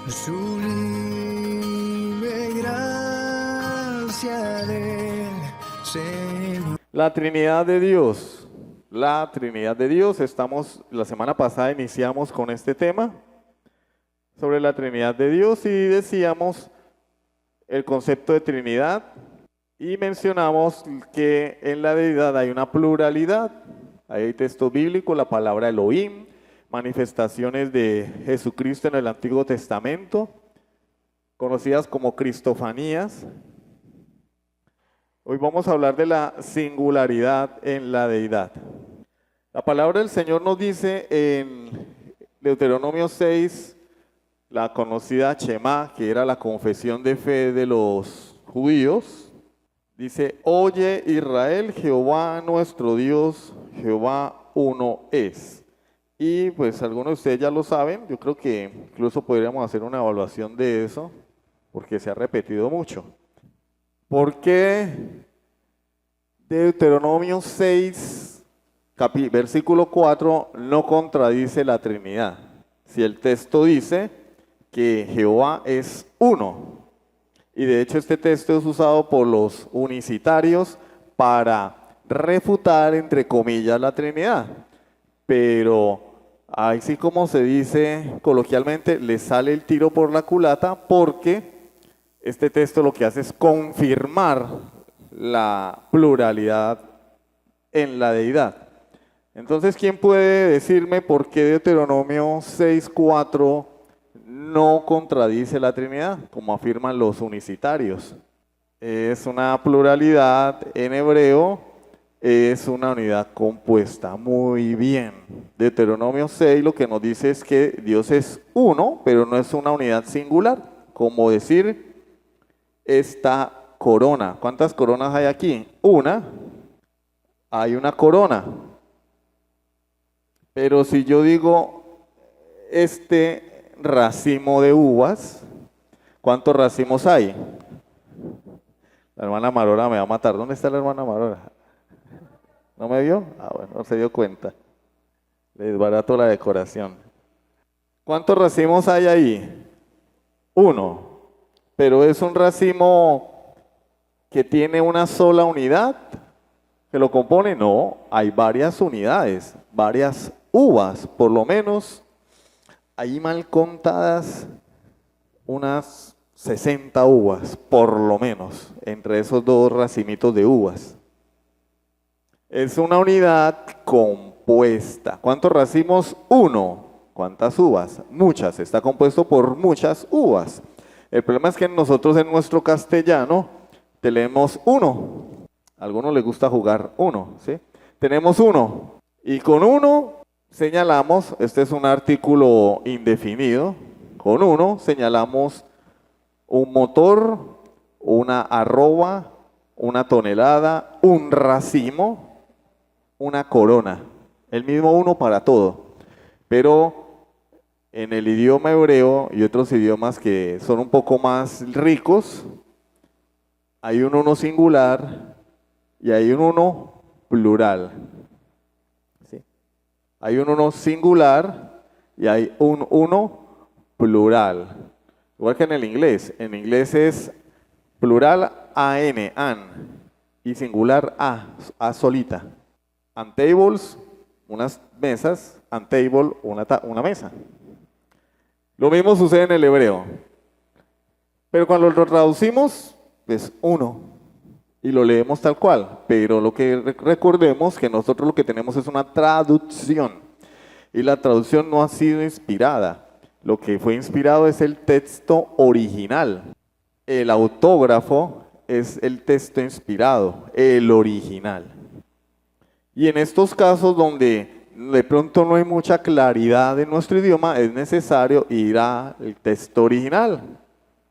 Sublime gracia del Señor. La Trinidad de Dios. La Trinidad de Dios. La semana pasada iniciamos con este tema sobre la Trinidad de Dios y decíamos el concepto de Trinidad y mencionamos que en la deidad hay una pluralidad. Hay texto bíblico, la palabra Elohim, manifestaciones de Jesucristo en el Antiguo Testamento, conocidas como cristofanías. Hoy vamos a hablar de la singularidad en la deidad. La palabra del Señor nos dice en Deuteronomio 6, la conocida Shema, que era la confesión de fe de los judíos, dice: oye Israel, Jehová nuestro Dios, Jehová uno es. Y pues algunos de ustedes ya lo saben, yo creo que incluso podríamos hacer una evaluación de eso, porque se ha repetido mucho. ¿Por qué Deuteronomio 6, versículo 4, no contradice la Trinidad? Si el texto dice que Jehová es uno, y de hecho este texto es usado por los unicitarios para refutar, entre comillas, la Trinidad, pero así como se dice coloquialmente, le sale el tiro por la culata, porque este texto lo que hace es confirmar la pluralidad en la deidad. Entonces, ¿quién puede decirme por qué Deuteronomio 6:4 no contradice la Trinidad, como afirman los unicitarios? Es una pluralidad en hebreo, es una unidad compuesta. Muy bien. Deuteronomio 6 lo que nos dice es que Dios es uno, pero no es una unidad singular, como decir esta corona. ¿Cuántas coronas hay aquí? Una. Hay una corona. Pero si yo digo este racimo de uvas, ¿cuántos racimos hay? La hermana Marora me va a matar. ¿Dónde está la hermana Marora? ¿No me vio? Ah, bueno, no se dio cuenta. Le desbarato la decoración. ¿Cuántos racimos hay ahí? Uno. Pero es un racimo que tiene una sola unidad que lo compone. No, hay varias unidades, varias uvas, por lo menos ahí mal contadas unas 60 uvas, por lo menos, entre esos dos racimitos de uvas. Es una unidad compuesta. ¿Cuántos racimos? Uno. ¿Cuántas uvas? Muchas. Está compuesto por muchas uvas. El problema es que nosotros en nuestro castellano tenemos uno. A algunos les gusta jugar uno, ¿sí? Tenemos uno. Y con uno señalamos, este es un artículo indefinido, con uno señalamos un motor, una arroba, una tonelada, un racimo, una corona. El mismo uno para todo. Pero en el idioma hebreo y otros idiomas que son un poco más ricos, hay un uno singular y hay un uno plural. ¿Sí? Hay un uno singular y hay un uno plural. Igual que en el inglés. En inglés es plural an, y singular a solita. Untables, unas mesas, untable, una mesa. Lo mismo sucede en el hebreo. Pero cuando lo traducimos, es uno. Y lo leemos tal cual. Pero lo que recordemos que nosotros lo que tenemos es una traducción. Y la traducción no ha sido inspirada. Lo que fue inspirado es el texto original. El autógrafo es el texto inspirado, el original. Y en estos casos donde de pronto no hay mucha claridad en nuestro idioma, es necesario ir al texto original,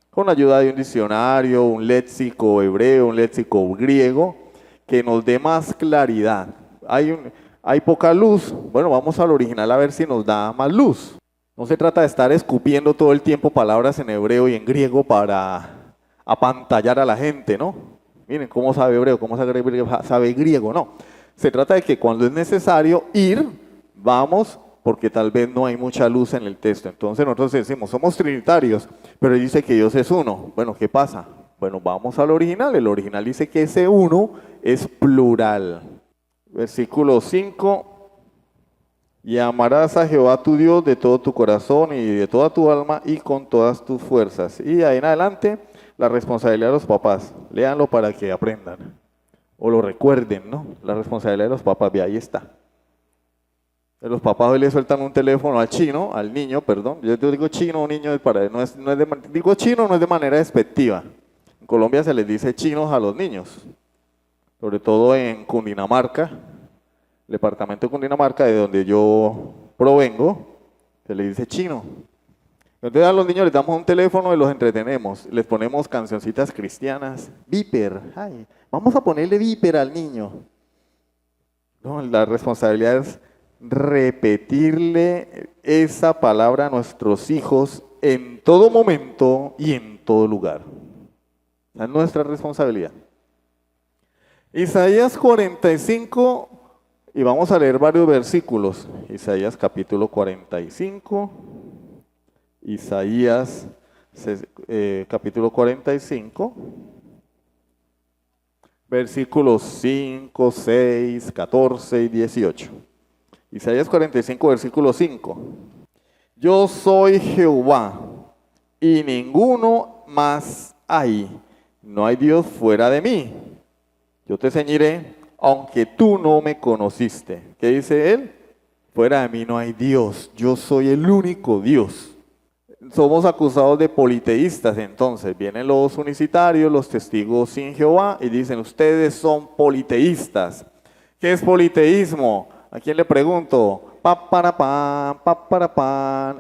con ayuda de un diccionario, un léxico hebreo, un léxico griego, que nos dé más claridad. Hay poca luz, bueno, vamos al original a ver si nos da más luz. No se trata de estar escupiendo todo el tiempo palabras en hebreo y en griego para apantallar a la gente, ¿no? Miren cómo sabe hebreo, cómo sabe griego, no. Se trata de que cuando es necesario ir, vamos porque tal vez no hay mucha luz en el texto. Entonces nosotros decimos, somos trinitarios, pero él dice que Dios es uno. Bueno, ¿qué pasa? Bueno, vamos al original. El original dice que ese uno es plural. Versículo 5. Y amarás a Jehová tu Dios de todo tu corazón y de toda tu alma y con todas tus fuerzas. Y ahí en adelante, la responsabilidad de los papás. Léanlo para que aprendan. O lo recuerden, ¿no? La responsabilidad de los papás, ve, ahí está. Los papás hoy le sueltan un teléfono al chino, al niño, perdón. Yo digo chino o niño, digo chino no es de manera despectiva. En Colombia se les dice chinos a los niños. Sobre todo en Cundinamarca. El departamento de Cundinamarca, de donde yo provengo, se le dice chino. Entonces a los niños les damos un teléfono y los entretenemos. Les ponemos cancioncitas cristianas. Viper, ay, vamos a ponerle Viper al niño. No, la responsabilidad es repetirle esa palabra a nuestros hijos en todo momento y en todo lugar. Esa es nuestra responsabilidad. Isaías 45. Y vamos a leer varios versículos. Isaías capítulo 45. Isaías capítulo 45. Versículos 5, 6, 14 y 18. Isaías 45, versículo 5. Yo soy Jehová y ninguno más hay. No hay Dios fuera de mí. Yo te ceñiré, aunque tú no me conociste. ¿Qué dice él? Fuera de mí no hay Dios, yo soy el único Dios. Somos acusados de politeístas, entonces vienen los unicitarios, los testigos sin Jehová y dicen, ustedes son politeístas. ¿Qué es politeísmo? ¿A quién le pregunto? Pan.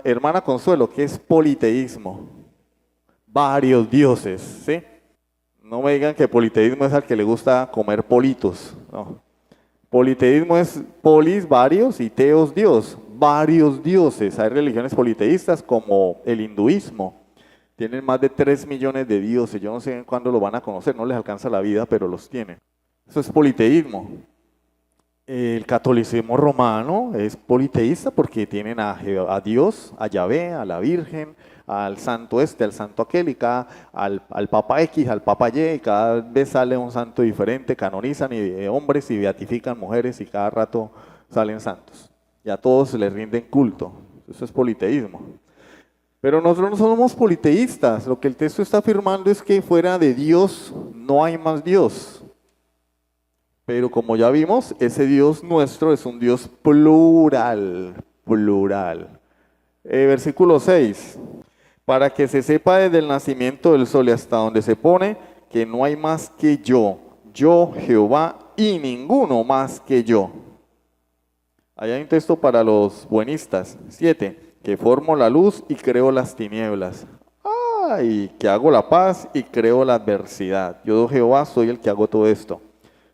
Hermana Consuelo, ¿qué es politeísmo? Varios dioses, ¿sí? No me digan que politeísmo es al que le gusta comer politos. No. Politeísmo es polis, varios, y teos, Dios. Varios dioses. Hay religiones politeístas como el hinduismo. Tienen más de 3 millones de dioses. Yo no sé cuándo lo van a conocer, no les alcanza la vida, pero los tienen. Eso es politeísmo. El catolicismo romano es politeísta porque tienen a Dios, a Yahvé, a la Virgen, al santo al santo aquel, y al Papa X, al Papa Y, y cada vez sale un santo diferente, canonizan hombres y beatifican mujeres y cada rato salen santos. Y a todos les rinden culto. Eso es politeísmo. Pero nosotros no somos politeístas. Lo que el texto está afirmando es que fuera de Dios no hay más Dios. Pero como ya vimos, ese Dios nuestro es un Dios plural. Versículo 6. Para que se sepa desde el nacimiento del sol y hasta donde se pone, que no hay más que yo Jehová, y ninguno más que yo. Ahí hay un texto para los buenistas. 7. Que formo la luz y creo las tinieblas. Y que hago la paz y creo la adversidad. Yo, Jehová, soy el que hago todo esto.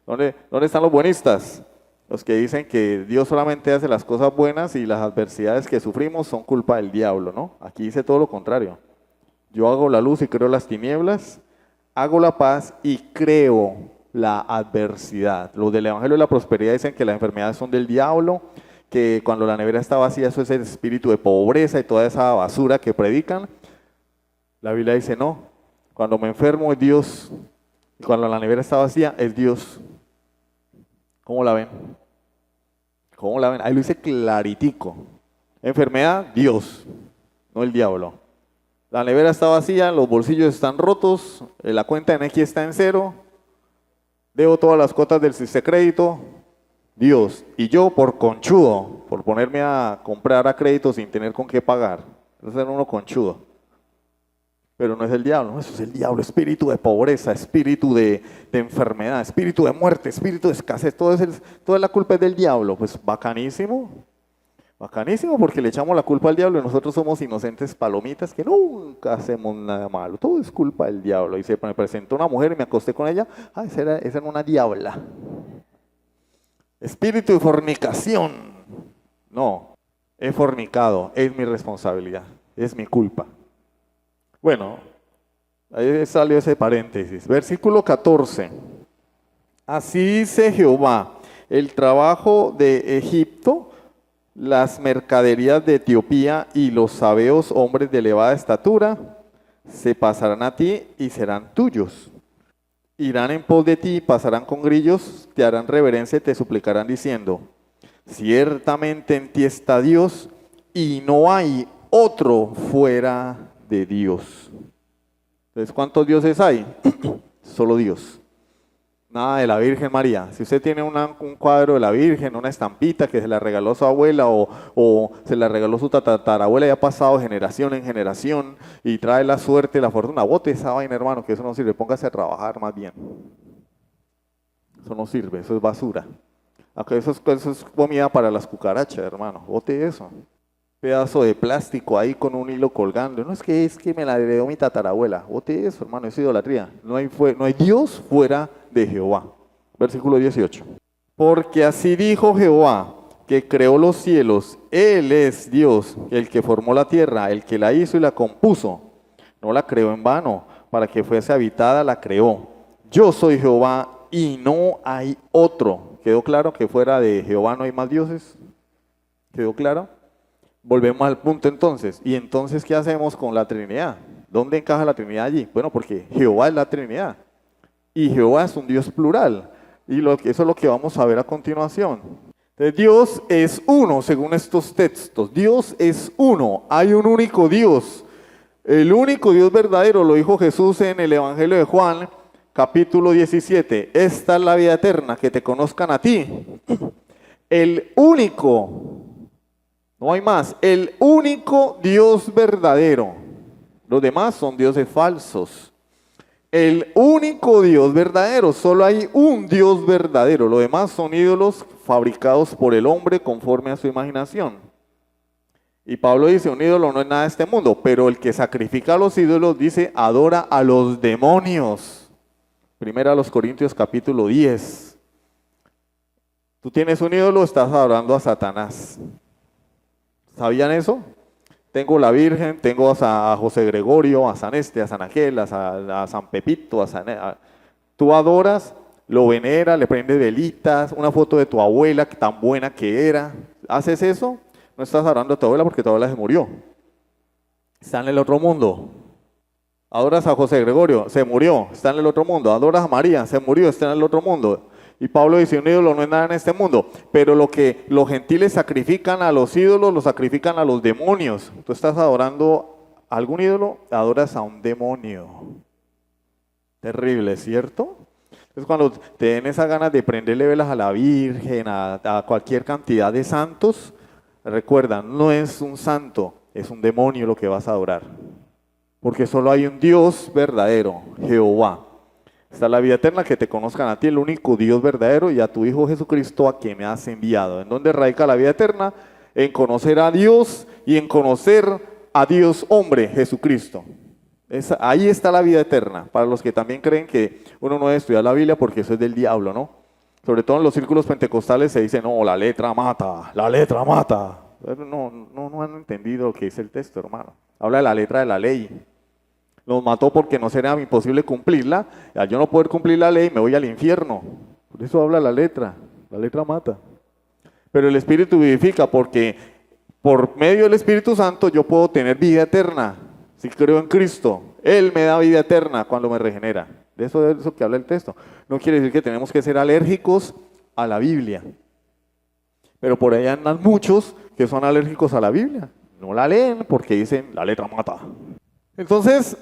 ¿Dónde están los buenistas? Los que dicen que Dios solamente hace las cosas buenas y las adversidades que sufrimos son culpa del diablo, ¿no? Aquí dice todo lo contrario. Yo hago la luz y creo las tinieblas, hago la paz y creo la adversidad. Los del Evangelio de la Prosperidad dicen que las enfermedades son del diablo, que cuando la nevera está vacía eso es el espíritu de pobreza y toda esa basura que predican. La Biblia dice no, cuando me enfermo es Dios, y cuando la nevera está vacía es Dios. ¿Cómo la ven? ¿Cómo la ven? Ahí lo dice claritico. Enfermedad, Dios, no el diablo. La nevera está vacía, los bolsillos están rotos, la cuenta en X está en 0, debo todas las cuotas del crédito, Dios. Y yo por conchudo, por ponerme a comprar a crédito sin tener con qué pagar. Eso es uno conchudo. Pero no es el diablo, no, eso es el diablo, espíritu de pobreza, espíritu de enfermedad, espíritu de muerte, espíritu de escasez, toda la culpa es del diablo. Pues bacanísimo porque le echamos la culpa al diablo y nosotros somos inocentes palomitas que nunca hacemos nada malo, todo es culpa del diablo. Y se me presentó una mujer y me acosté con ella, esa era una diabla. Espíritu de fornicación, no, he fornicado, es mi responsabilidad, es mi culpa. Bueno, ahí salió ese paréntesis. Versículo 14. Así dice Jehová, el trabajo de Egipto las mercaderías de Etiopía y los sabeos, hombres de elevada estatura, se pasarán a ti y serán tuyos. Irán en pos de ti, pasarán con grillos, te harán reverencia y te suplicarán diciendo, ciertamente en ti está Dios y no hay otro fuera de Dios. Entonces, ¿cuántos dioses hay? Solo Dios. Nada de la Virgen María. Si usted tiene un cuadro de la Virgen, una estampita que se la regaló su abuela o se la regaló su tatarabuela y ha pasado de generación en generación y trae la suerte, la fortuna, bote esa vaina, hermano, que eso no sirve. Póngase a trabajar más bien. Eso no sirve, eso es basura. Eso es comida para las cucarachas, hermano. Bote eso. Pedazo de plástico ahí con un hilo colgando. No es que me la heredó mi tatarabuela. Bote eso, hermano, es idolatría. No hay Dios fuera de Jehová. Versículo 18. Porque así dijo Jehová, que creó los cielos. Él es Dios, el que formó la tierra, el que la hizo y la compuso. No la creó en vano, para que fuese habitada la creó. Yo soy Jehová y no hay otro. ¿Quedó claro que fuera de Jehová no hay más dioses? ¿Quedó claro? Volvemos al punto entonces. ¿Y entonces qué hacemos con la Trinidad? ¿Dónde encaja la Trinidad allí? Bueno, porque Jehová es la Trinidad. Y Jehová es un Dios plural. Y eso es lo que vamos a ver a continuación. Entonces, Dios es uno, según estos textos. Dios es uno. Hay un único Dios. El único Dios verdadero, lo dijo Jesús en el Evangelio de Juan, capítulo 17. Esta es la vida eterna, que te conozcan a ti. El único. No hay más. El único Dios verdadero. Los demás son dioses falsos. El único Dios verdadero. Solo hay un Dios verdadero. Los demás son ídolos fabricados por el hombre conforme a su imaginación. Y Pablo dice, un ídolo no es nada de este mundo. Pero el que sacrifica a los ídolos dice, adora a los demonios. Primera a los Corintios capítulo 10. Tú tienes un ídolo, estás adorando a Satanás. ¿Sabían eso? Tengo la Virgen, tengo a José Gregorio, a San a San Ángel, a San Pepito, tú adoras, lo veneras, le prendes velitas, una foto de tu abuela, tan buena que era. ¿Haces eso? No estás adorando a tu abuela porque tu abuela se murió. Está en el otro mundo. Adoras a José Gregorio, se murió, está en el otro mundo. Adoras a María, se murió, está en el otro mundo. Y Pablo dice, un ídolo no es nada en este mundo, pero lo que los gentiles sacrifican a los ídolos, lo sacrifican a los demonios. Tú estás adorando a algún ídolo, adoras a un demonio. Terrible, ¿cierto? Entonces cuando te den esas ganas de prenderle velas a la Virgen, a cualquier cantidad de santos, recuerda, no es un santo, es un demonio lo que vas a adorar. Porque solo hay un Dios verdadero, Jehová. Está la vida eterna, que te conozcan a ti, el único Dios verdadero, y a tu Hijo Jesucristo, a quien me has enviado. ¿En dónde radica la vida eterna? En conocer a Dios y en conocer a Dios hombre, Jesucristo. Ahí está la vida eterna, para los que también creen que uno no debe estudiar la Biblia porque eso es del diablo, ¿no? Sobre todo en los círculos pentecostales se dice, no, la letra mata, la letra mata. No han entendido lo que dice el texto, hermano. Habla de la letra de la ley. Nos mató porque no será imposible cumplirla. Al yo no poder cumplir la ley, me voy al infierno. Por eso habla la letra mata. Pero el Espíritu vivifica, porque por medio del Espíritu Santo yo puedo tener vida eterna. Si creo en Cristo, Él me da vida eterna cuando me regenera. De eso que habla el texto. No quiere decir que tenemos que ser alérgicos a la Biblia. Pero por ahí andan muchos que son alérgicos a la Biblia. No la leen porque dicen, la letra mata. Entonces,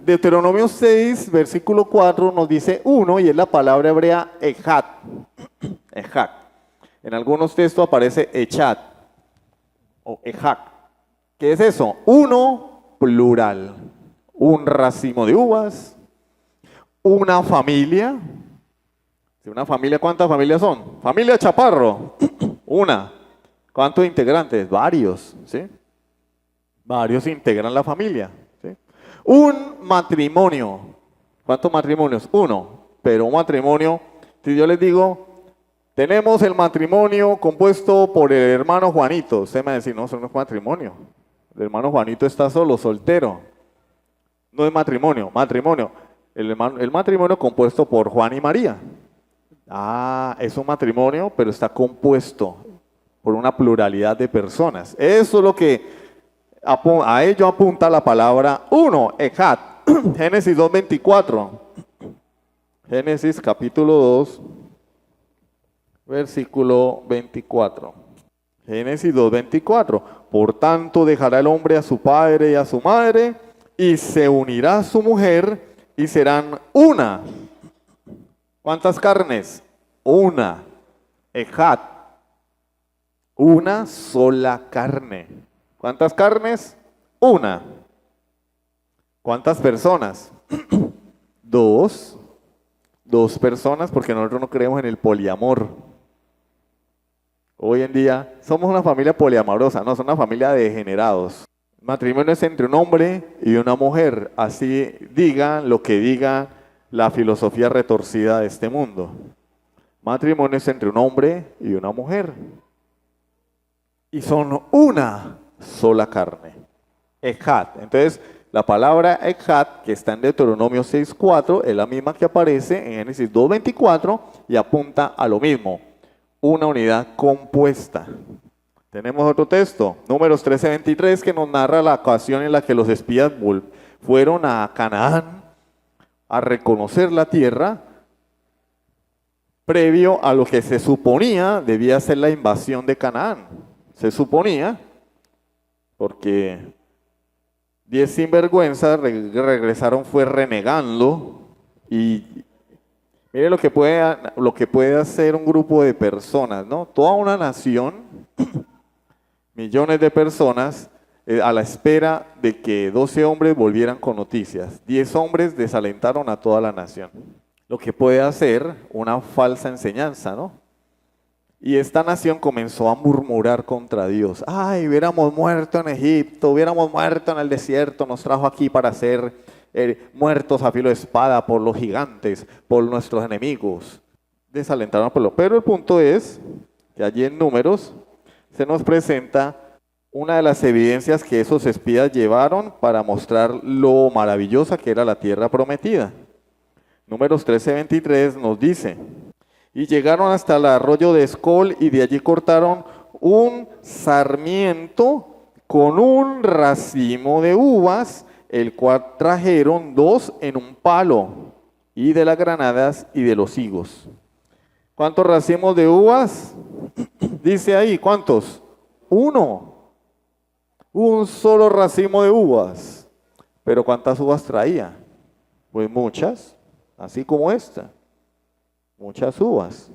Deuteronomio 6, versículo 4 nos dice uno, y es la palabra hebrea echad. Echad. En algunos textos aparece echad o echad. ¿Qué es eso? Uno, plural. Un racimo de uvas, una familia. ¿Una familia? ¿Cuántas familias son? Familia Chaparro, una. ¿Cuántos integrantes? Varios, ¿sí? Varios integran la familia. Un matrimonio. ¿Cuántos matrimonios? Uno. Pero un matrimonio, si yo les digo, tenemos el matrimonio compuesto por el hermano Juanito. Usted me va a decir, no, eso no es matrimonio. El hermano Juanito está solo, soltero. No es matrimonio, matrimonio. El matrimonio compuesto por Juan y María. Ah, es un matrimonio, pero está compuesto. por una pluralidad de personas. Eso es lo que a ello apunta la palabra uno, Echad. Génesis 2:24. Génesis capítulo 2, versículo 24. Génesis 2:24. Por tanto dejará el hombre a su padre y a su madre, y se unirá a su mujer, y serán una. ¿Cuántas carnes? Una. Echad. Una sola carne. ¿Cuántas carnes? Una. ¿Cuántas personas? Dos. Dos personas, porque nosotros no creemos en el poliamor. Hoy en día somos una familia poliamorosa, no, somos una familia de degenerados. El matrimonio es entre un hombre y una mujer, así digan lo que diga la filosofía retorcida de este mundo. Matrimonio es entre un hombre y una mujer. Y son una sola carne. Echad. Entonces, la palabra Echad, que está en Deuteronomio 6:4, es la misma que aparece en Génesis 2:24 y apunta a lo mismo. Una unidad compuesta. Tenemos otro texto, Números 13:23, que nos narra la ocasión en la que los espías fueron a Canaán a reconocer la tierra, previo a lo que se suponía debía ser la invasión de Canaán. Se suponía, porque 10 sinvergüenzas regresaron fue renegando, y mire lo que puede hacer un grupo de personas, ¿no? Toda una nación, millones de personas, a la espera de que 12 hombres volvieran con noticias. 10 hombres desalentaron a toda la nación. Lo que puede hacer una falsa enseñanza, ¿no? Y esta nación comenzó a murmurar contra Dios. Ay, hubiéramos muerto en Egipto, hubiéramos muerto en el desierto, nos trajo aquí para ser muertos a filo de espada por los gigantes, por nuestros enemigos. Desalentaron al pueblo. Pero el punto es que allí en Números se nos presenta una de las evidencias que esos espías llevaron para mostrar lo maravillosa que era la tierra prometida. Números 13:23 nos dice: y llegaron hasta el arroyo de Escol, y de allí cortaron un sarmiento con un racimo de uvas, el cual trajeron 2 en un palo, y de las granadas y de los higos. ¿Cuántos racimos de uvas? Dice ahí, ¿cuántos? 1. Un solo racimo de uvas. ¿Pero cuántas uvas traía? Pues muchas, así como esta. Muchas uvas.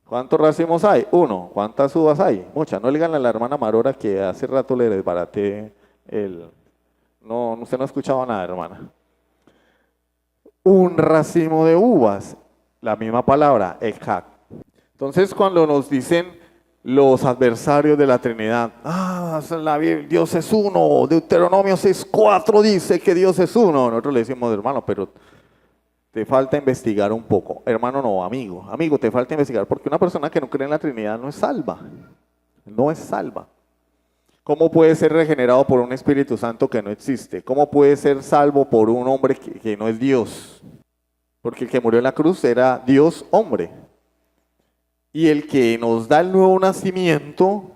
¿Cuántos racimos hay? 1. ¿Cuántas uvas hay? Muchas. No le digan a la hermana Marora que hace rato le desbaraté el... No, usted no ha escuchado nada, hermana. Un racimo de uvas. La misma palabra, Echad. Entonces, cuando nos dicen los adversarios de la Trinidad, Dios es uno, Deuteronomio 6:4 dice que Dios es uno. Nosotros le decimos, hermano, pero te falta investigar un poco. Hermano, no, amigo, te falta investigar, porque una persona que no cree en la Trinidad no es salva. No es salva. ¿Cómo puede ser regenerado por un Espíritu Santo que no existe? ¿Cómo puede ser salvo por un hombre que no es Dios? Porque el que murió en la cruz era Dios hombre. Y el que nos da el nuevo nacimiento,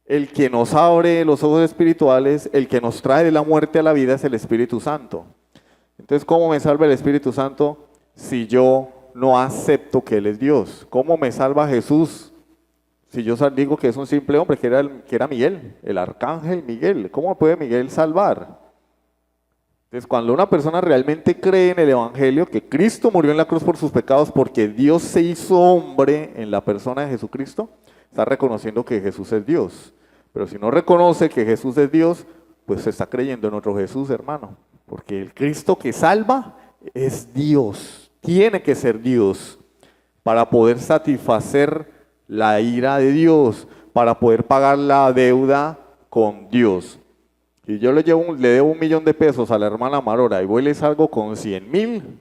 el que nos abre los ojos espirituales, el que nos trae de la muerte a la vida es el Espíritu Santo. Entonces, ¿cómo me salva el Espíritu Santo si yo no acepto que Él es Dios? ¿Cómo me salva Jesús si yo digo que es un simple hombre, que era Miguel, el arcángel Miguel? ¿Cómo puede Miguel salvar? Entonces, cuando una persona realmente cree en el Evangelio, que Cristo murió en la cruz por sus pecados porque Dios se hizo hombre en la persona de Jesucristo, está reconociendo que Jesús es Dios. Pero si no reconoce que Jesús es Dios, pues se está creyendo en otro Jesús, hermano. Porque el Cristo que salva es Dios, tiene que ser Dios, para poder satisfacer la ira de Dios, para poder pagar la deuda con Dios. Si yo le debo $1.000.000 a la hermana Marora y voy y le salgo con 100,000,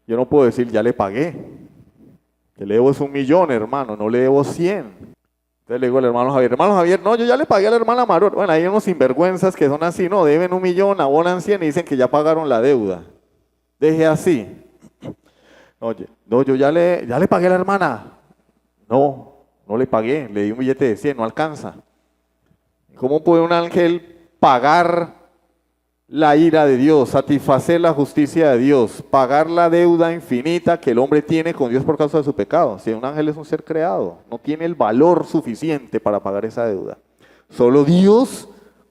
yo no puedo decir ya le pagué. Que le debo es 1.000.000, hermano, no le debo 100. Entonces le digo al hermano Javier, no, yo ya le pagué a la hermana Marora. Bueno, hay unos sinvergüenzas que son así, no, deben 1.000.000, abonan 100 y dicen que ya pagaron la deuda. Deje así. Oye, no, yo ya le pagué a la hermana. No, no le pagué, le di un billete de 100, no alcanza. ¿Cómo puede un ángel pagar la ira de Dios, satisfacer la justicia de Dios, pagar la deuda infinita que el hombre tiene con Dios por causa de su pecado? Si un ángel es un ser creado, no tiene el valor suficiente para pagar esa deuda. Solo Dios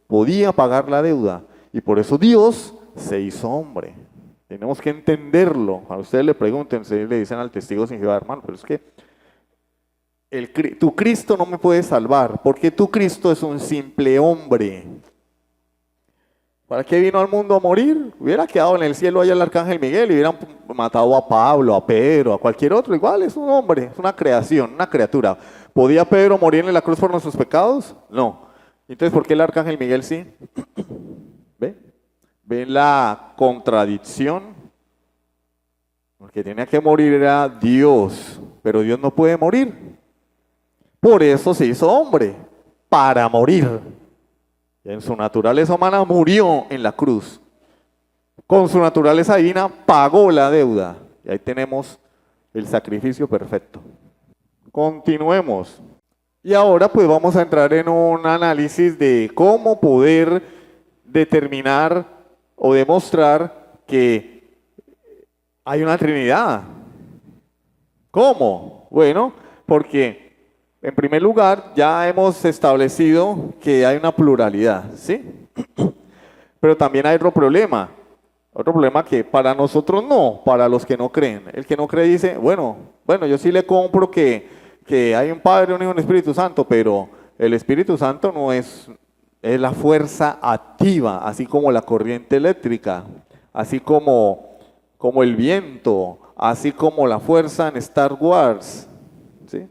podía pagar la deuda y por eso Dios se hizo hombre. Tenemos que entenderlo. A ustedes le pregunten, le dicen al testigo sin Jehová, hermano, pero es que tu Cristo no me puede salvar, porque tu Cristo es un simple hombre. ¿Para qué vino al mundo a morir? Hubiera quedado en el cielo allá el arcángel Miguel y hubieran matado a Pablo, a Pedro, a cualquier otro. Igual es un hombre, es una creación, una criatura. ¿Podía Pedro morir en la cruz por nuestros pecados? No. Entonces, ¿por qué el arcángel Miguel sí? ¿Ve? ¿Ven la contradicción? Porque tenía que morir era Dios, pero Dios no puede morir. Por eso se hizo hombre, para morir. En su naturaleza humana murió en la cruz. Con su naturaleza divina pagó la deuda. Y ahí tenemos el sacrificio perfecto. Continuemos. Y ahora pues vamos a entrar en un análisis de cómo poder determinar o demostrar que hay una Trinidad. ¿Cómo? Bueno, porque en primer lugar, ya hemos establecido que hay una pluralidad, ¿sí? Pero también hay otro problema que para nosotros no, para los que no creen. El que no cree dice, bueno, yo sí le compro que hay un Padre, un Hijo y un Espíritu Santo, pero el Espíritu Santo no es la fuerza activa, así como la corriente eléctrica, así como el viento, así como la fuerza en Star Wars, ¿sí?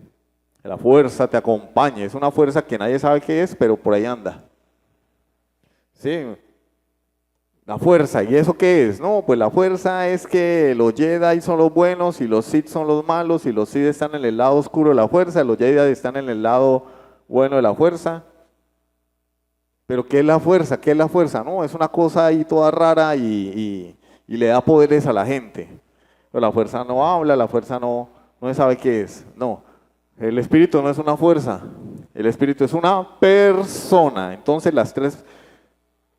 La fuerza te acompaña, es una fuerza que nadie sabe qué es, pero por ahí anda. Sí, la fuerza, ¿y eso qué es? No, pues la fuerza es que los Jedi son los buenos y los Sith son los malos y los Sith están en el lado oscuro de la fuerza, los Jedi están en el lado bueno de la fuerza. Pero ¿qué es la fuerza? ¿Qué es la fuerza? No, es una cosa ahí toda rara y le da poderes a la gente. Pero la fuerza no habla, la fuerza no sabe qué es, no. El Espíritu no es una fuerza, el Espíritu es una persona. Entonces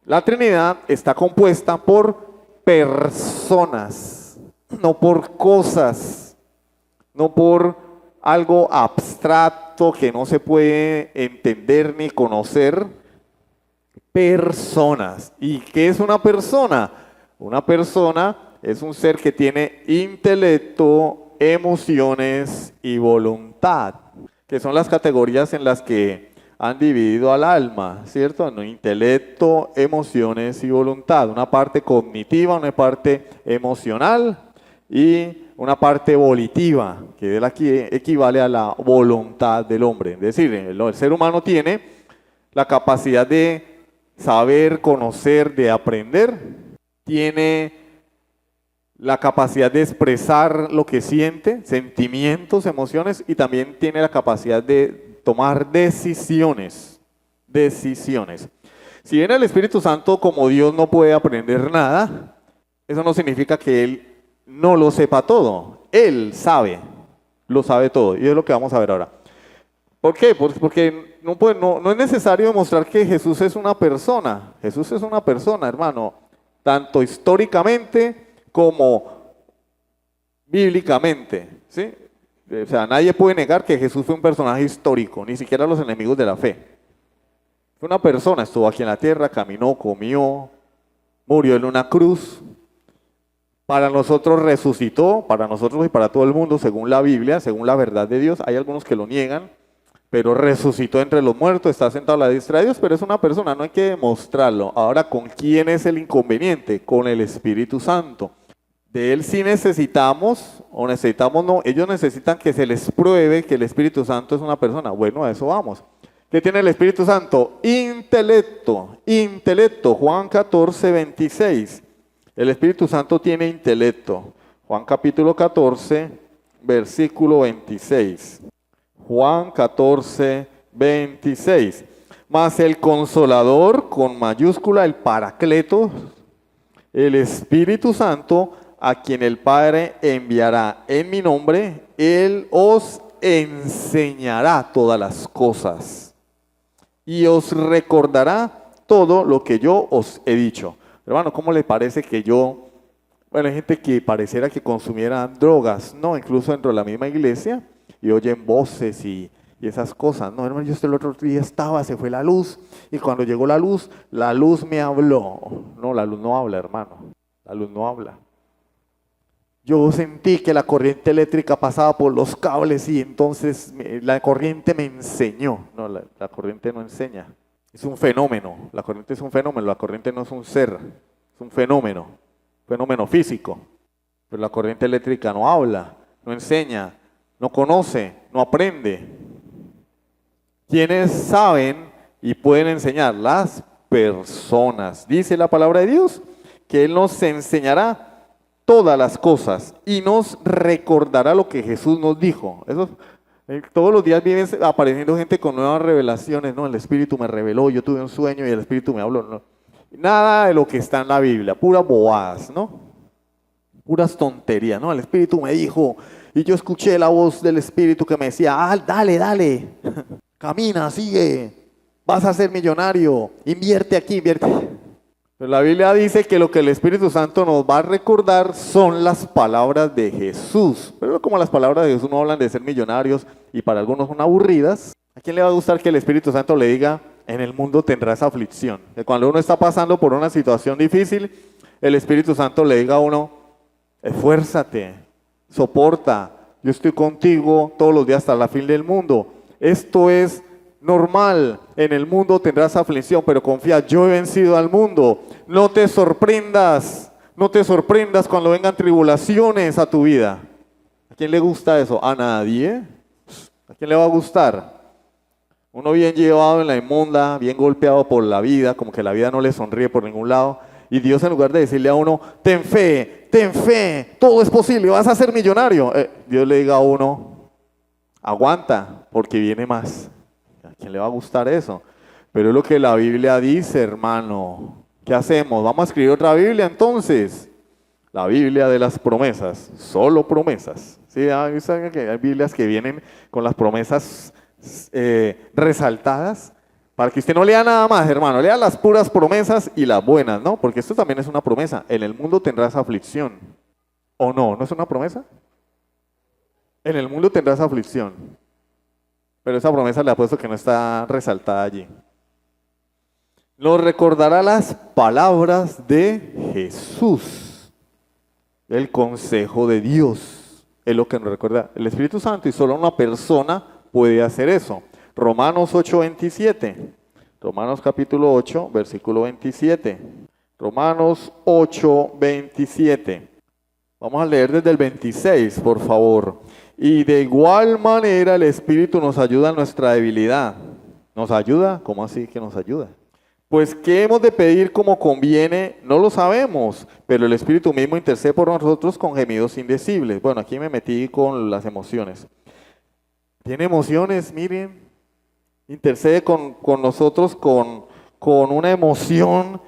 la Trinidad está compuesta por personas, no por cosas, no por algo abstracto que no se puede entender ni conocer. Personas. ¿Y qué es una persona? Una persona es un ser que tiene intelecto, emociones y voluntad, que son las categorías en las que han dividido al alma, ¿cierto? ¿No? Intelecto, emociones y voluntad. Una parte cognitiva, una parte emocional y una parte volitiva, que equivale a la voluntad del hombre. Es decir, el ser humano tiene la capacidad de saber, conocer, de aprender, tiene la capacidad de expresar lo que siente, sentimientos, emociones, y también tiene la capacidad de tomar decisiones. Si bien el Espíritu Santo, como Dios, no puede aprender nada, eso no significa que Él no lo sepa todo. Él sabe, lo sabe todo, y es lo que vamos a ver ahora. ¿Por qué? Porque no es necesario demostrar que Jesús es una persona. Jesús es una persona, hermano, tanto históricamente como bíblicamente, ¿sí? O sea, nadie puede negar que Jesús fue un personaje histórico, ni siquiera los enemigos de la fe. Fue una persona, estuvo aquí en la tierra, caminó, comió, murió en una cruz. Para nosotros resucitó, para nosotros y para todo el mundo, según la Biblia, según la verdad de Dios. Hay algunos que lo niegan, pero resucitó entre los muertos, está sentado a la diestra de Dios, pero es una persona, no hay que demostrarlo. Ahora, ¿con quién es el inconveniente? Con el Espíritu Santo. De Él sí necesitamos, o necesitamos no, ellos necesitan que se les pruebe que el Espíritu Santo es una persona. Bueno, a eso vamos. ¿Qué tiene el Espíritu Santo? Intelecto, Juan 14, 26. El Espíritu Santo tiene intelecto. Juan capítulo 14, versículo 26. Juan 14, 26. Mas el Consolador, con mayúscula, el Paracleto, el Espíritu Santo, a quien el Padre enviará en mi nombre, Él os enseñará todas las cosas y os recordará todo lo que yo os he dicho. Hermano, ¿cómo le parece que yo, bueno, hay gente que pareciera que consumieran drogas, no, incluso dentro de la misma iglesia, y oyen voces y esas cosas? No, hermano, yo el otro día estaba, se fue la luz, y cuando llegó la luz me habló. No, la luz no habla, hermano, la luz no habla. Yo sentí que la corriente eléctrica pasaba por los cables y entonces la corriente me enseñó. No, la corriente no enseña. Es un fenómeno. La corriente es un fenómeno. La corriente no es un ser. Es un fenómeno físico. Pero la corriente eléctrica no habla, no enseña, no conoce, no aprende. ¿Quiénes saben y pueden enseñar? Las personas. Dice la palabra de Dios que Él nos enseñará todas las cosas y nos recordará lo que Jesús nos dijo. Eso, todos los días viene apareciendo gente con nuevas revelaciones. No, el Espíritu me reveló, yo tuve un sueño y el Espíritu me habló. No, nada de lo que está en la Biblia, puras bobadas, ¿no? Puras tonterías, ¿no? El Espíritu me dijo y yo escuché la voz del Espíritu que me decía, dale, camina, sigue, vas a ser millonario, invierte aquí, invierte. Pero la Biblia dice que lo que el Espíritu Santo nos va a recordar son las palabras de Jesús. Pero como las palabras de Jesús no hablan de ser millonarios y para algunos son aburridas, ¿a quién le va a gustar que el Espíritu Santo le diga, en el mundo tendrás aflicción? Que cuando uno está pasando por una situación difícil, el Espíritu Santo le diga a uno, esfuérzate, soporta, yo estoy contigo todos los días hasta la fin del mundo. Esto es normal, en el mundo tendrás aflicción, pero confía, yo he vencido al mundo. No te sorprendas cuando vengan tribulaciones a tu vida. ¿A quién le gusta eso? ¿A nadie? ¿A quién le va a gustar? Uno bien llevado en la inmunda, bien golpeado por la vida, como que la vida no le sonríe por ningún lado, y Dios en lugar de decirle a uno, ten fe, todo es posible, vas a ser millonario, Dios le diga a uno, aguanta, porque viene más. ¿A quién le va a gustar eso? Pero es lo que la Biblia dice, hermano. ¿Qué hacemos? ¿Vamos a escribir otra Biblia entonces? La Biblia de las promesas, solo promesas. ¿Sí? ¿Saben que hay Biblias que vienen con las promesas resaltadas? Para que usted no lea nada más, hermano, lea las puras promesas y las buenas, ¿no? Porque esto también es una promesa. En el mundo tendrás aflicción. ¿O no? ¿No es una promesa? En el mundo tendrás aflicción. Pero esa promesa le apuesto que no está resaltada allí. Nos recordará las palabras de Jesús. El consejo de Dios es lo que nos recuerda el Espíritu Santo y solo una persona puede hacer eso. Romanos 8:27. Romanos capítulo 8, versículo 27. Romanos 8:27. Vamos a leer desde el 26, por favor. Y de igual manera el Espíritu nos ayuda en nuestra debilidad. ¿Nos ayuda? ¿Cómo así que nos ayuda? Pues ¿qué hemos de pedir como conviene? No lo sabemos, pero el Espíritu mismo intercede por nosotros con gemidos indecibles. Bueno, aquí me metí con las emociones. ¿Tiene emociones? Miren, intercede con nosotros con una emoción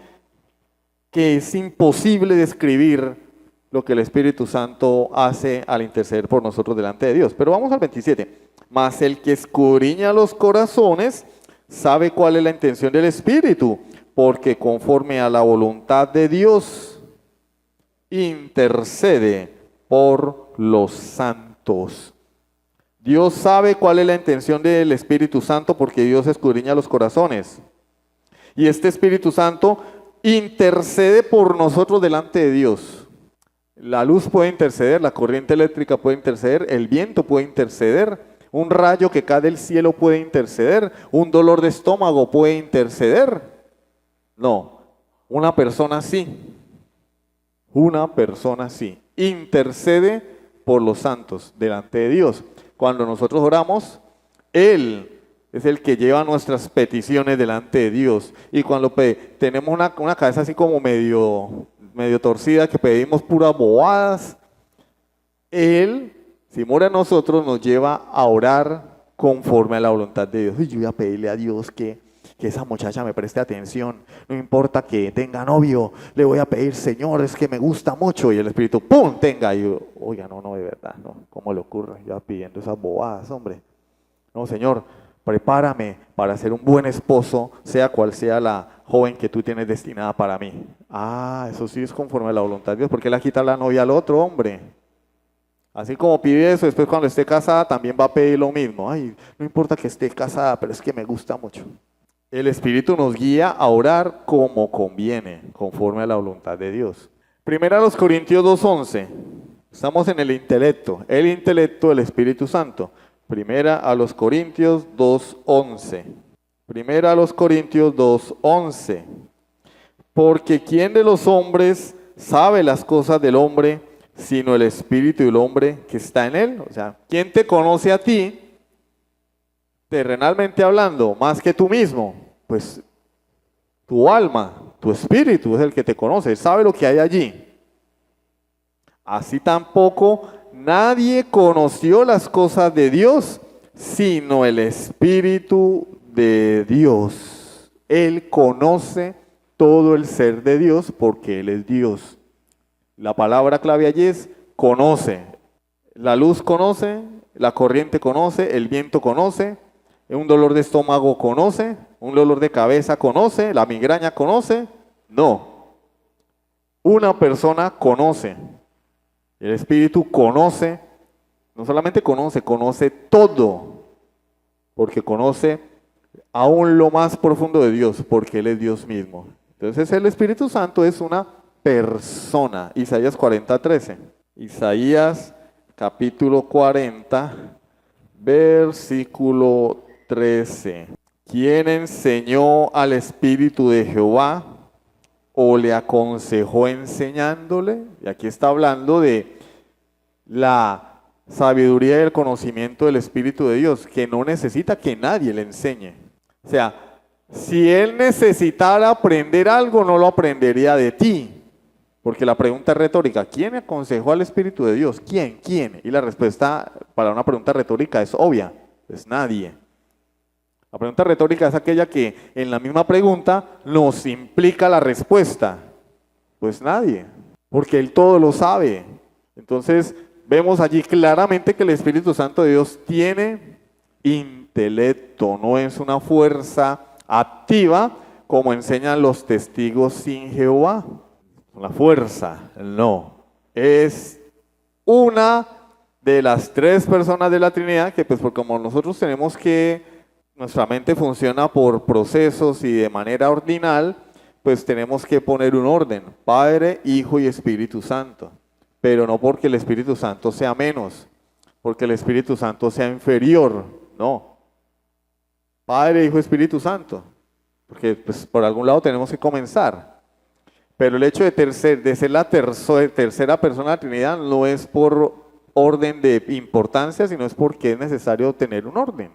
que es imposible describir lo que el Espíritu Santo hace al interceder por nosotros delante de Dios. Pero vamos al 27. Mas el que escudriña los corazones sabe cuál es la intención del Espíritu, porque conforme a la voluntad de Dios intercede por los santos. Dios sabe cuál es la intención del Espíritu Santo porque Dios escudriña los corazones. Y este Espíritu Santo intercede por nosotros delante de Dios. La luz puede interceder, la corriente eléctrica puede interceder, el viento puede interceder, un rayo que cae del cielo puede interceder, un dolor de estómago puede interceder. No, una persona sí, intercede por los santos delante de Dios. Cuando nosotros oramos, Él es el que lleva nuestras peticiones delante de Dios. Y cuando tenemos una cabeza así como medio torcida, que pedimos puras bobadas, Él, si mora en nosotros, nos lleva a orar conforme a la voluntad de Dios. Y yo voy a pedirle a Dios que esa muchacha me preste atención, no importa que tenga novio, le voy a pedir, Señor, es que me gusta mucho, y el Espíritu, ¡pum!, tenga, y oiga, no, de verdad, no, ¿cómo le ocurre? Ya pidiendo esas bobadas, hombre. No, Señor, prepárame para ser un buen esposo, sea cual sea la joven que tú tienes destinada para mí. Ah, eso sí es conforme a la voluntad de Dios. ¿Por qué le quita la novia al otro hombre? Así como pide eso, después cuando esté casada también va a pedir lo mismo. Ay, no importa que esté casada, pero es que me gusta mucho. El Espíritu nos guía a orar como conviene, conforme a la voluntad de Dios. Primera a los Corintios 2:11. Estamos en el intelecto del Espíritu Santo. Primera a los Corintios 2:11. Primera a los Corintios 2:11. Porque ¿quién de los hombres sabe las cosas del hombre, sino el espíritu del hombre que está en él? O sea, ¿quién te conoce a ti, terrenalmente hablando, más que tú mismo? Pues tu alma, tu espíritu es el que te conoce, él sabe lo que hay allí. Así tampoco nadie conoció las cosas de Dios, sino el Espíritu de Dios. Él conoce todo el ser de Dios porque Él es Dios. La palabra clave allí es conoce. La luz conoce, la corriente conoce, el viento conoce, un dolor de estómago conoce, un dolor de cabeza conoce, la migraña conoce. No, una persona conoce. El Espíritu conoce, no solamente conoce, conoce todo, porque conoce aún lo más profundo de Dios, porque Él es Dios mismo. Entonces el Espíritu Santo es una persona. Isaías 40:13. Isaías capítulo 40, versículo 13. ¿Quién enseñó al Espíritu de Jehová o le aconsejó enseñándole? Y aquí está hablando de la sabiduría y el conocimiento del Espíritu de Dios, que no necesita que nadie le enseñe. O sea, si él necesitara aprender algo, no lo aprendería de ti. Porque la pregunta es retórica. ¿Quién aconsejó al Espíritu de Dios? ¿Quién? ¿Quién? Y la respuesta para una pregunta retórica es obvia. Es nadie. La pregunta retórica es aquella que en la misma pregunta nos implica la respuesta. Pues nadie. Porque Él todo lo sabe. Entonces vemos allí claramente que el Espíritu Santo de Dios tiene intelecto. No es una fuerza activa como enseñan los testigos sin Jehová. La fuerza, no. Es una de las tres personas de la Trinidad que pues como nosotros tenemos que, nuestra mente funciona por procesos y de manera ordinal, pues tenemos que poner un orden, Padre, Hijo y Espíritu Santo. Pero no porque el Espíritu Santo sea menos, porque el Espíritu Santo sea inferior, no. Padre, Hijo, Espíritu Santo, porque pues por algún lado tenemos que comenzar. Pero el hecho de ser la tercera persona de la Trinidad no es por orden de importancia, sino es porque es necesario tener un orden.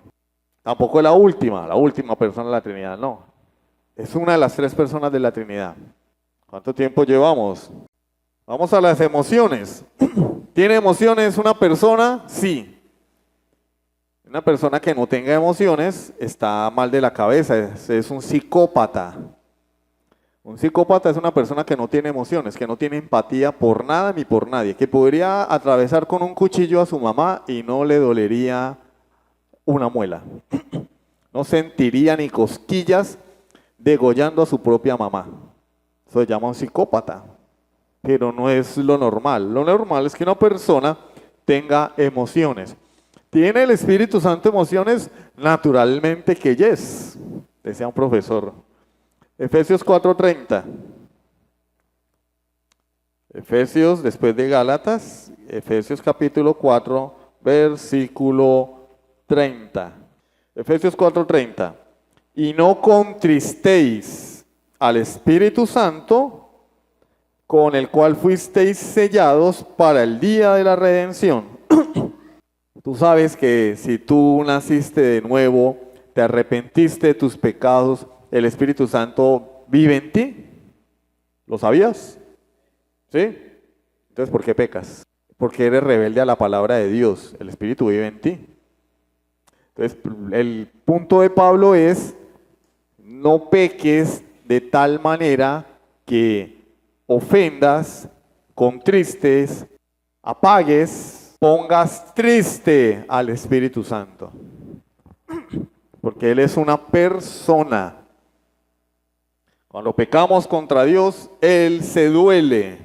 Tampoco es la última persona de la Trinidad, no. Es una de las tres personas de la Trinidad. ¿Cuánto tiempo llevamos? Vamos a las emociones. ¿Tiene emociones una persona? Sí. Una persona que no tenga emociones está mal de la cabeza, es un psicópata. Un psicópata es una persona que no tiene emociones, que no tiene empatía por nada ni por nadie, que podría atravesar con un cuchillo a su mamá y no le dolería una muela. No sentiría ni cosquillas degollando a su propia mamá. Eso se llama un psicópata, pero no es lo normal. Lo normal es que una persona tenga emociones. ¿Tiene el Espíritu Santo emociones? Naturalmente que yes, decía un profesor. Efesios 4:30. Efesios, después de Gálatas, Efesios capítulo 4, versículo 30. Efesios 4:30. Y no contristéis al Espíritu Santo, con el cual fuisteis sellados para el día de la redención. Tú sabes que si tú naciste de nuevo, te arrepentiste de tus pecados, el Espíritu Santo vive en ti. ¿Lo sabías? ¿Sí? Entonces, ¿por qué pecas? Porque eres rebelde a la palabra de Dios. El Espíritu vive en ti. Entonces, el punto de Pablo es, no peques de tal manera que ofendas, contristes apagues, pongas triste al Espíritu Santo. Porque Él es una persona. Cuando pecamos contra Dios, Él se duele,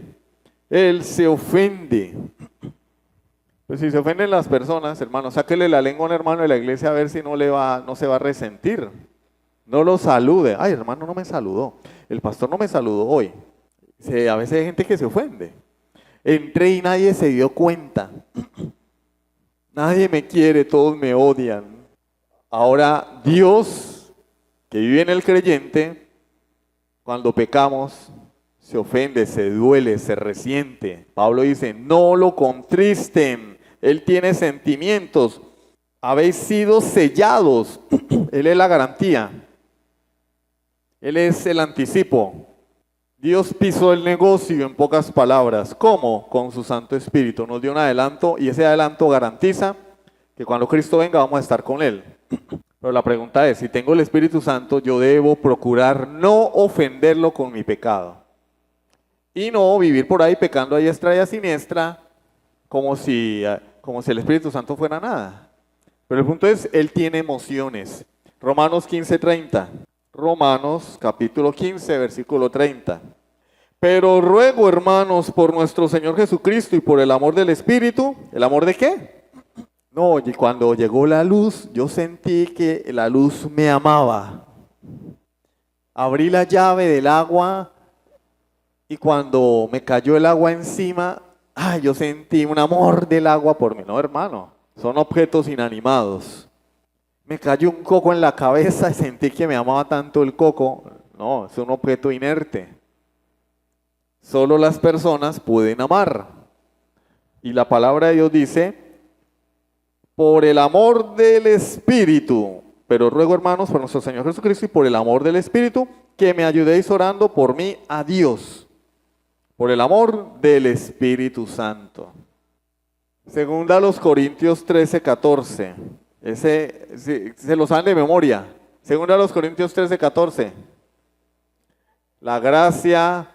Él se ofende. Pues si se ofenden las personas, hermano, sáquele la lengua a un hermano de la iglesia a ver si no se va a resentir. No lo salude. Ay, hermano, no me saludó. El pastor no me saludó hoy. A veces hay gente que se ofende. Entré y nadie se dio cuenta. Nadie me quiere, todos me odian. Ahora, Dios, que vive en el creyente, cuando pecamos, se ofende, se duele, se resiente. Pablo dice, no lo contristen. Él tiene sentimientos. Habéis sido sellados. Él es la garantía. Él es el anticipo. Dios pisó el negocio en pocas palabras. ¿Cómo? Con su Santo Espíritu. Nos dio un adelanto y ese adelanto garantiza que cuando Cristo venga vamos a estar con Él. Pero la pregunta es, si tengo el Espíritu Santo, yo debo procurar no ofenderlo con mi pecado. Y no vivir por ahí pecando a diestra y a siniestra como si el Espíritu Santo fuera nada. Pero el punto es, Él tiene emociones. Romanos 15:30. Romanos capítulo 15, versículo 30. Pero ruego, hermanos, por nuestro Señor Jesucristo y por el amor del Espíritu. ¿El amor de qué? No, y cuando llegó la luz, yo sentí que la luz me amaba. Abrí la llave del agua y cuando me cayó el agua encima, yo sentí un amor del agua por mí. No, hermano, son objetos inanimados. Me cayó un coco en la cabeza y sentí que me amaba tanto el coco. No, es un objeto inerte. Solo las personas pueden amar. Y la palabra de Dios dice, por el amor del Espíritu, pero ruego, hermanos, por nuestro Señor Jesucristo y por el amor del Espíritu, que me ayudéis orando por mí a Dios. Por el amor del Espíritu Santo. Segunda a los Corintios 13:14. Se lo saben de memoria. Segunda a los Corintios 13:14. La gracia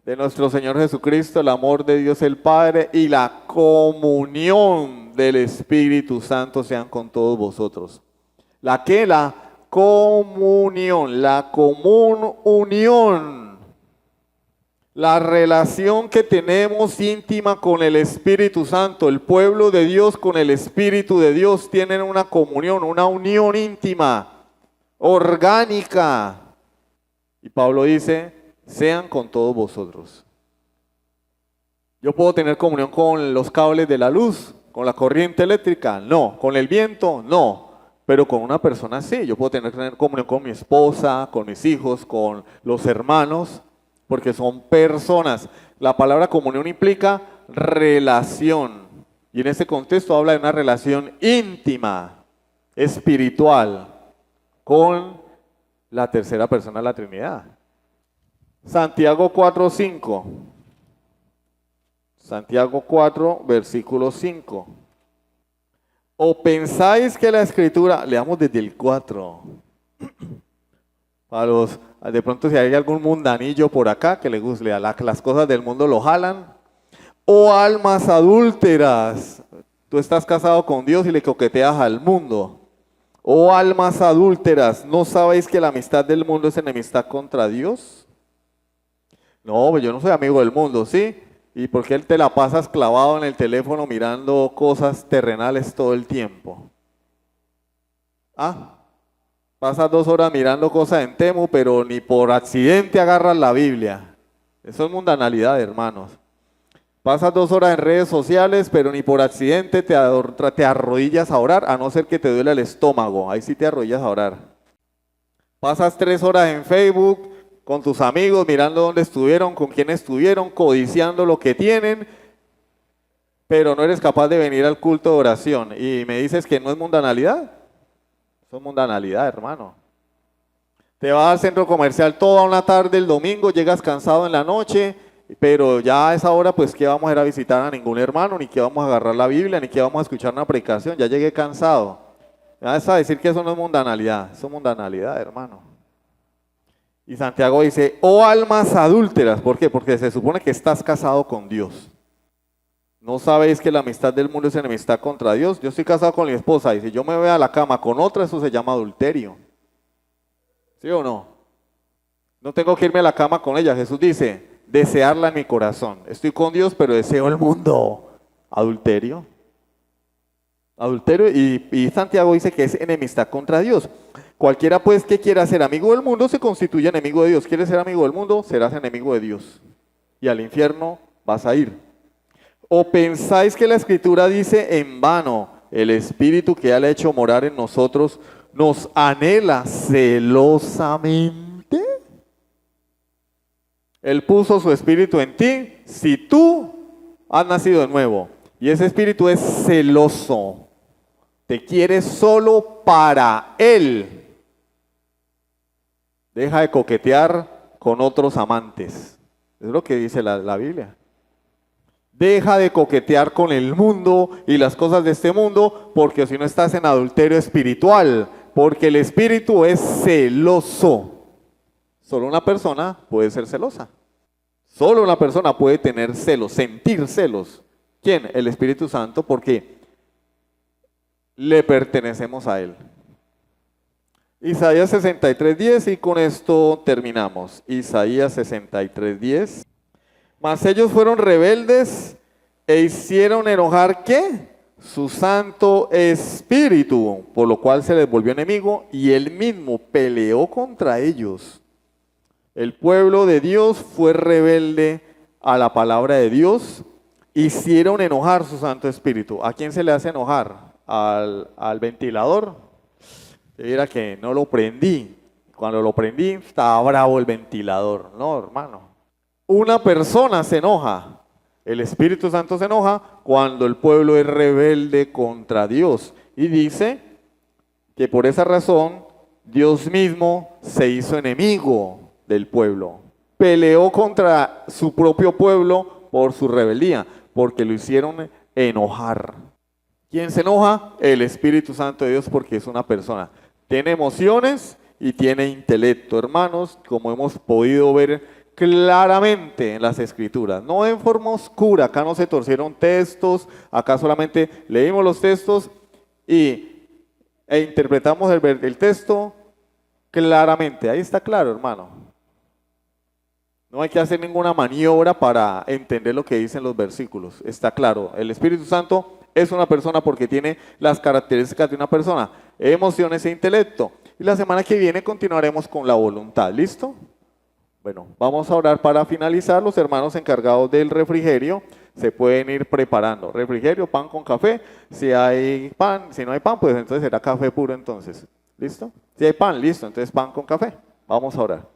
de nuestro Señor Jesucristo, el amor de Dios el Padre y la comunión del Espíritu Santo sean con todos vosotros. ¿La qué? La comunión, la común unión. La relación que tenemos íntima con el Espíritu Santo, el pueblo de Dios con el Espíritu de Dios tienen una comunión, una unión íntima, orgánica. Y Pablo dice, sean con todos vosotros. ¿Yo puedo tener comunión con los cables de la luz, con la corriente eléctrica? No. ¿Con el viento? No. Pero con una persona sí. Yo puedo tener comunión con mi esposa, con mis hijos, con los hermanos, porque son personas. La palabra comunión implica relación. Y en ese contexto habla de una relación íntima, espiritual, con la tercera persona de la Trinidad. Santiago 4:5. Santiago 4, versículo 5. ¿O pensáis que la Escritura, leamos desde el 4, de pronto si hay algún mundanillo por acá que le guste, las cosas del mundo lo jalan? ¿O almas adúlteras? Tú estás casado con Dios y le coqueteas al mundo. ¿O almas adúlteras? ¿No sabéis que la amistad del mundo es enemistad contra Dios? No, yo no soy amigo del mundo, ¿sí? ¿Y por qué te la pasas clavado en el teléfono mirando cosas terrenales todo el tiempo? Pasas 2 horas mirando cosas en Temu, pero ni por accidente agarras la Biblia. Eso es mundanalidad, hermanos. Pasas 2 horas en redes sociales, pero ni por accidente te arrodillas a orar, a no ser que te duele el estómago. Ahí sí te arrodillas a orar. Pasas 3 horas en Facebook con tus amigos, mirando dónde estuvieron, con quién estuvieron, codiciando lo que tienen, pero no eres capaz de venir al culto de oración. Y me dices que no es mundanalidad. Eso es mundanalidad, hermano. Te vas al centro comercial toda una tarde el domingo, llegas cansado en la noche, pero ya a esa hora, pues, ¿qué vamos a ir a visitar a ningún hermano? Ni que vamos a agarrar la Biblia, ni que vamos a escuchar una predicación. Ya llegué cansado. Me vas a decir que eso no es mundanalidad. Eso es mundanalidad, hermano. Y Santiago dice, oh almas adúlteras. ¿Por qué? Porque se supone que estás casado con Dios. ¿No sabéis que la amistad del mundo es enemistad contra Dios? Yo estoy casado con mi esposa y si yo me voy a la cama con otra, eso se llama adulterio. ¿Sí o no? No tengo que irme a la cama con ella. Jesús dice, desearla en mi corazón. Estoy con Dios, pero deseo el mundo. Adulterio. Adulterio. Y Santiago dice que es enemistad contra Dios. Cualquiera pues que quiera ser amigo del mundo se constituye enemigo de Dios. ¿Quieres ser amigo del mundo? Serás enemigo de Dios. Y al infierno vas a ir. ¿O pensáis que la Escritura dice en vano, el Espíritu que Él ha hecho morar en nosotros nos anhela celosamente? Él puso su Espíritu en ti si tú has nacido de nuevo. Y ese Espíritu es celoso. Te quiere solo para Él. Deja de coquetear con otros amantes. Es lo que dice la Biblia. Deja de coquetear con el mundo y las cosas de este mundo, porque si no estás en adulterio espiritual, porque el espíritu es celoso. Solo una persona puede ser celosa. Solo una persona puede tener celos, sentir celos. ¿Quién? El Espíritu Santo, porque le pertenecemos a Él. Isaías 63:10 y con esto terminamos. Isaías 63:10. Mas ellos fueron rebeldes e hicieron enojar, ¿qué? Su Santo Espíritu, por lo cual se les volvió enemigo y él mismo peleó contra ellos. El pueblo de Dios fue rebelde a la palabra de Dios, hicieron enojar su Santo Espíritu. ¿A quién se le hace enojar? ¿Al ventilador? Era que no lo prendí. Cuando lo prendí estaba bravo el ventilador. No, hermano. Una persona se enoja, el Espíritu Santo se enoja cuando el pueblo es rebelde contra Dios. Y dice que por esa razón Dios mismo se hizo enemigo del pueblo. Peleó contra su propio pueblo por su rebeldía, porque lo hicieron enojar. ¿Quién se enoja? El Espíritu Santo de Dios, porque es una persona. Tiene emociones y tiene intelecto, hermanos, como hemos podido ver claramente en las Escrituras, no en forma oscura. Acá no se torcieron textos, acá solamente leímos los textos e interpretamos el texto claramente. Ahí está claro, hermano. No hay que hacer ninguna maniobra para entender lo que dicen los versículos. Está claro, el Espíritu Santo es una persona porque tiene las características de una persona, emociones e intelecto. Y la semana que viene continuaremos con la voluntad, ¿listo? Bueno, vamos a orar para finalizar. Los hermanos encargados del refrigerio se pueden ir preparando. Refrigerio, pan con café. Si hay pan, si no hay pan, pues entonces será café puro entonces. ¿Listo? Si hay pan, listo, entonces pan con café. Vamos a orar.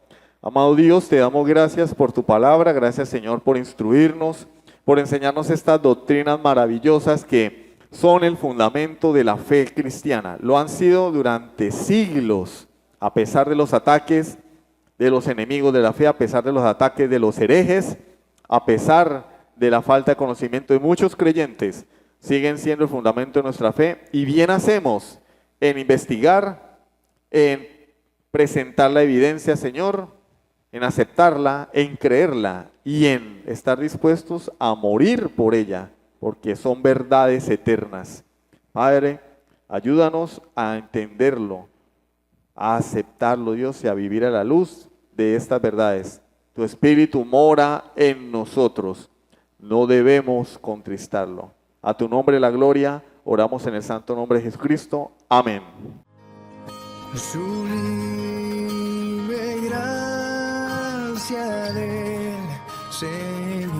Amado Dios, te damos gracias por tu palabra. Gracias, Señor, por instruirnos, por enseñarnos estas doctrinas maravillosas que son el fundamento de la fe cristiana. Lo han sido durante siglos, a pesar de los ataques de los enemigos de la fe, a pesar de los ataques de los herejes, a pesar de la falta de conocimiento de muchos creyentes, siguen siendo el fundamento de nuestra fe, y bien hacemos en investigar, en presentar la evidencia, Señor, en aceptarla, en creerla y en estar dispuestos a morir por ella, porque son verdades eternas. Padre, ayúdanos a entenderlo, a aceptarlo, Dios, y a vivir a la luz de estas verdades. Tu Espíritu mora en nosotros. No debemos contristarlo. A tu nombre la gloria. Oramos en el santo nombre de Jesucristo. Amén. Sublime gracia del Señor.